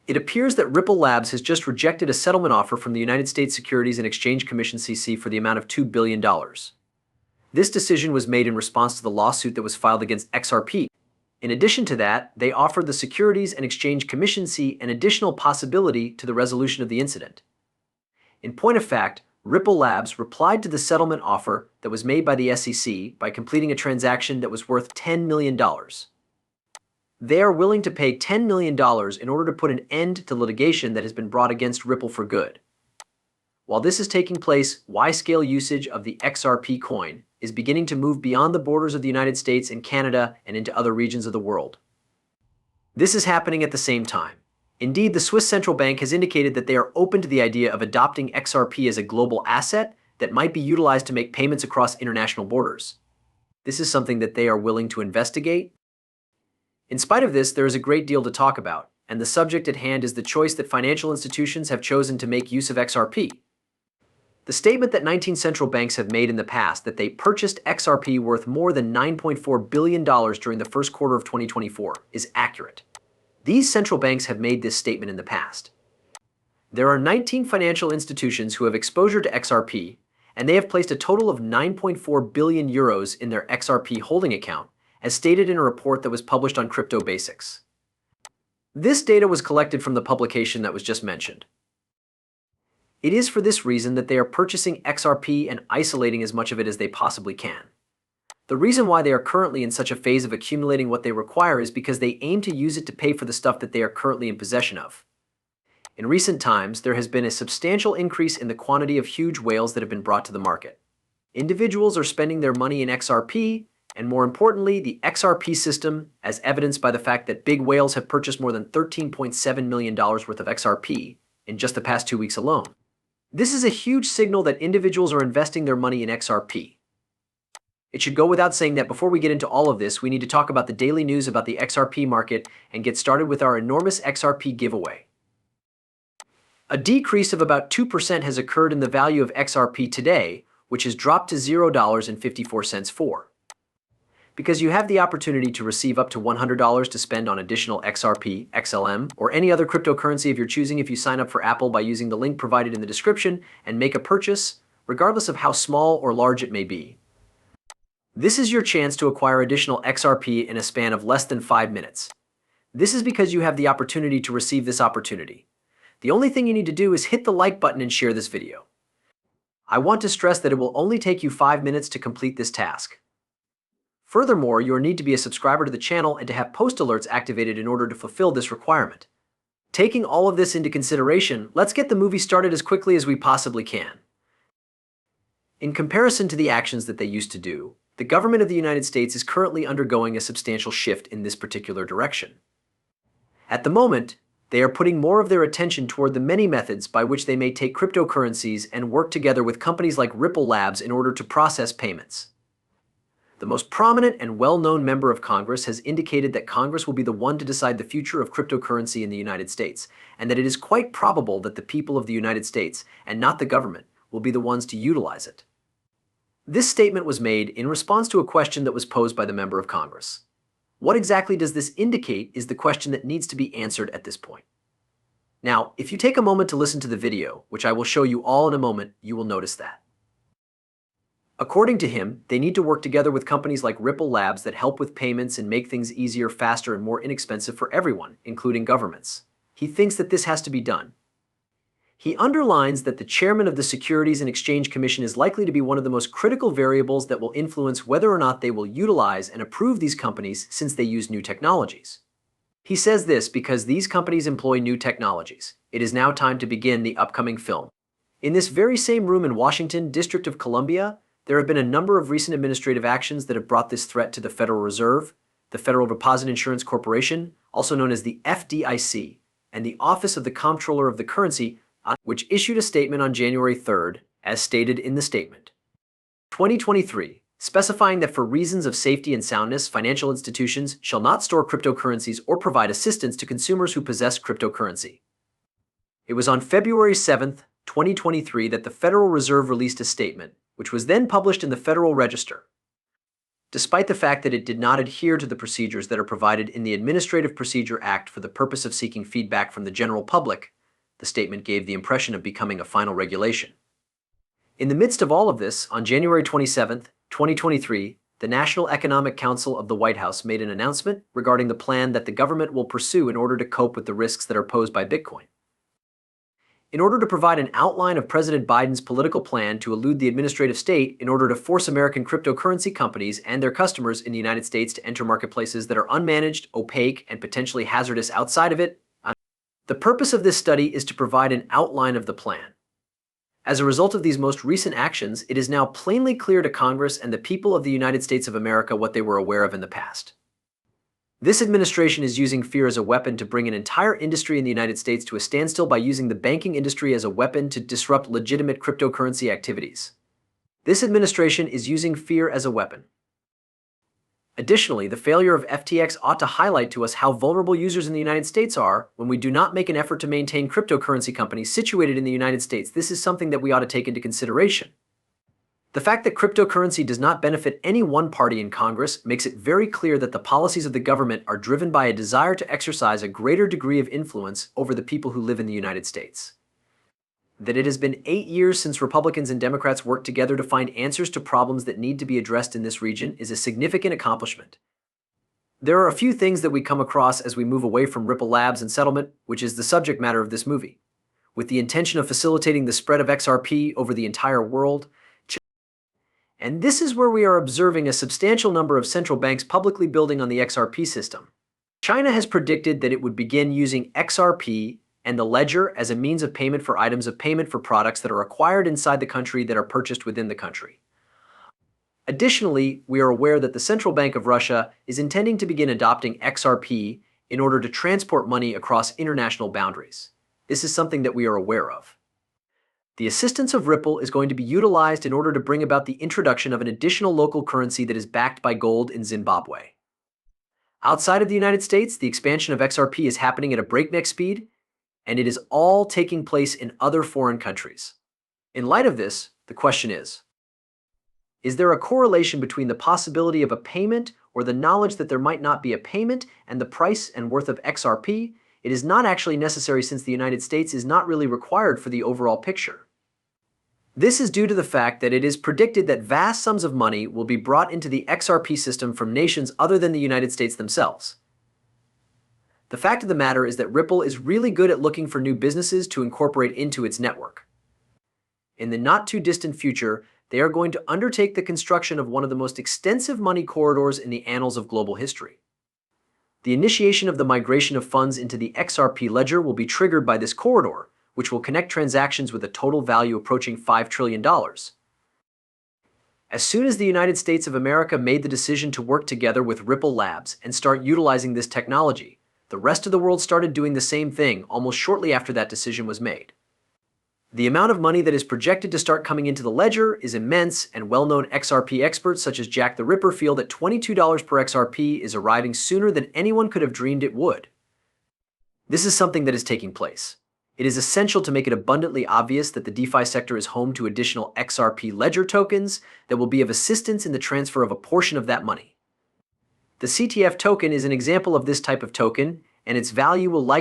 It appears that Ripple Labs has just rejected a settlement offer from the United States Securities and Exchange Commission (SEC) for the amount of $2 billion. This decision was made in response to the lawsuit that was filed against XRP. In addition to that, they offered the Securities and Exchange Commission (SEC) an additional possibility to the resolution of the incident. In point of fact, Ripple Labs replied to the settlement offer that was made by the SEC by completing a transaction that was worth $10 million. They are willing to pay $10 million in order to put an end to litigation that has been brought against Ripple for good. While this is taking place, wide-scale usage of the XRP coin is beginning to move beyond the borders of the United States and Canada and into other regions of the world. This is happening at the same time. Indeed, the Swiss Central Bank has indicated that they are open to the idea of adopting XRP as a global asset that might be utilized to make payments across international borders. This is something that they are willing to investigate. In spite of this, there is a great deal to talk about, and the subject at hand is the choice that financial institutions have chosen to make use of XRP. The statement that 19 central banks have made in the past that they purchased XRP worth more than $9.4 billion during the first quarter of 2024 is accurate. These central banks have made this statement in the past. There are 19 financial institutions who have exposure to XRP, and they have placed a total of 9.4 billion euros in their XRP holding account, as stated in a report that was published on Crypto Basics. This data was collected from the publication that was just mentioned. It is for this reason that they are purchasing XRP and isolating as much of it as they possibly can. The reason why they are currently in such a phase of accumulating what they require is because they aim to use it to pay for the stuff that they are currently in possession of. In recent times, there has been a substantial increase in the quantity of huge whales that have been brought to the market. Individuals are spending their money in XRP, and more importantly, the XRP system, as evidenced by the fact that big whales have purchased more than $13.7 million worth of XRP in just the past 2 weeks alone. This is a huge signal that individuals are investing their money in XRP. It should go without saying that before we get into all of this, we need to talk about the daily news about the XRP market and get started with our enormous XRP giveaway. A decrease of about 2% has occurred in the value of XRP today, which has dropped to $0.54 for. Because you have the opportunity to receive up to $100 to spend on additional XRP, XLM, or any other cryptocurrency of your choosing if you sign up for Apple by using the link provided in the description and make a purchase, regardless of how small or large it may be. This is your chance to acquire additional XRP in a span of less than 5 minutes. This is because you have the opportunity to receive this opportunity. The only thing you need to do is hit the like button and share this video. I want to stress that it will only take you 5 minutes to complete this task. Furthermore, you will need to be a subscriber to the channel and to have post alerts activated in order to fulfill this requirement. Taking all of this into consideration, let's get the movie started as quickly as we possibly can. In comparison to the actions that they used to do, the government of the United States is currently undergoing a substantial shift in this particular direction. At the moment, they are putting more of their attention toward the many methods by which they may take cryptocurrencies and work together with companies like Ripple Labs in order to process payments. The most prominent and well-known member of Congress has indicated that Congress will be the one to decide the future of cryptocurrency in the United States, and that it is quite probable that the people of the United States, and not the government, will be the ones to utilize it. This statement was made in response to a question that was posed by the member of Congress. What exactly does this indicate is the question that needs to be answered at this point. Now, if you take a moment to listen to the video, which I will show you all in a moment, you will notice that. According to him, they need to work together with companies like Ripple Labs that help with payments and make things easier, faster, and more inexpensive for everyone, including governments. He thinks that this has to be done. He underlines that the chairman of the Securities and Exchange Commission is likely to be one of the most critical variables that will influence whether or not they will utilize and approve these companies since they use new technologies. He says this because these companies employ new technologies. It is now time to begin the upcoming film. In this very same room in Washington, District of Columbia, there have been a number of recent administrative actions that have brought this threat to the Federal Reserve, the Federal Deposit Insurance Corporation, also known as the FDIC, and the Office of the Comptroller of the Currency, which issued a statement on January 3rd, as stated in the statement. 2023, specifying that for reasons of safety and soundness, financial institutions shall not store cryptocurrencies or provide assistance to consumers who possess cryptocurrency. It was on February 7th, 2023 that the Federal Reserve released a statement, which was then published in the Federal Register. despite the fact that it did not adhere to the procedures that are provided in the Administrative Procedure Act for the purpose of seeking feedback from the general public. The statement gave the impression of becoming a final regulation. In the midst of all of this, on January 27, 2023, the National Economic Council of the White House made an announcement regarding the plan that the government will pursue in order to cope with the risks that are posed by Bitcoin. In order to provide an outline of President Biden's political plan to elude the administrative state in order to force American cryptocurrency companies and their customers in the United States to enter marketplaces that are unmanaged, opaque, and potentially hazardous outside of it. The purpose of this study is to provide an outline of the plan. As a result of these most recent actions, it is now plainly clear to Congress and the people of the United States of America what they were aware of in the past. This administration is using fear as a weapon to bring an entire industry in the United States to a standstill by using the banking industry as a weapon to disrupt legitimate cryptocurrency activities. This administration is using fear as a weapon. Additionally, the failure of FTX ought to highlight to us how vulnerable users in the United States are when we do not make an effort to maintain cryptocurrency companies situated in the United States. This is something that we ought to take into consideration. The fact that cryptocurrency does not benefit any one party in Congress makes it very clear that the policies of the government are driven by a desire to exercise a greater degree of influence over the people who live in the United States. That it has been 8 years since Republicans and Democrats worked together to find answers to problems that need to be addressed in this region is a significant accomplishment. There are a few things that we come across as we move away from Ripple Labs and settlement, which is the subject matter of this movie. With the intention of facilitating the spread of XRP over the entire world, and this is where we are observing a substantial number of central banks publicly building on the XRP system. China has predicted that it would begin using XRP and the ledger as a means of payment for items of payment for products that are acquired inside the country that are purchased within the country. Additionally, we are aware that the Central Bank of Russia is intending to begin adopting XRP in order to transport money across international boundaries. This is something that we are aware of. The assistance of Ripple is going to be utilized in order to bring about the introduction of an additional local currency that is backed by gold in Zimbabwe. Outside of the United States, the expansion of XRP is happening at a breakneck speed, and it is all taking place in other foreign countries. In light of this, the question is there a correlation between the possibility of a payment or the knowledge that there might not be a payment and the price and worth of XRP? It is not actually necessary since the United States is not really required for the overall picture. This is due to the fact that it is predicted that vast sums of money will be brought into the XRP system from nations other than the United States themselves. The fact of the matter is that Ripple is really good at looking for new businesses to incorporate into its network. In the not-too-distant future, they are going to undertake the construction of one of the most extensive money corridors in the annals of global history. The initiation of the migration of funds into the XRP ledger will be triggered by this corridor, which will connect transactions with a total value approaching $5 trillion. As soon as the United States of America made the decision to work together with Ripple Labs and start utilizing this technology, the rest of the world started doing the same thing almost shortly after that decision was made. The amount of money that is projected to start coming into the ledger is immense, and well-known XRP experts such as Jack the Ripper feel that $22 per XRP is arriving sooner than anyone could have dreamed it would. This is something that is taking place. It is essential to make it abundantly obvious that the DeFi sector is home to additional XRP ledger tokens that will be of assistance in the transfer of a portion of that money. The CTF token is an example of this type of token, and its value will likely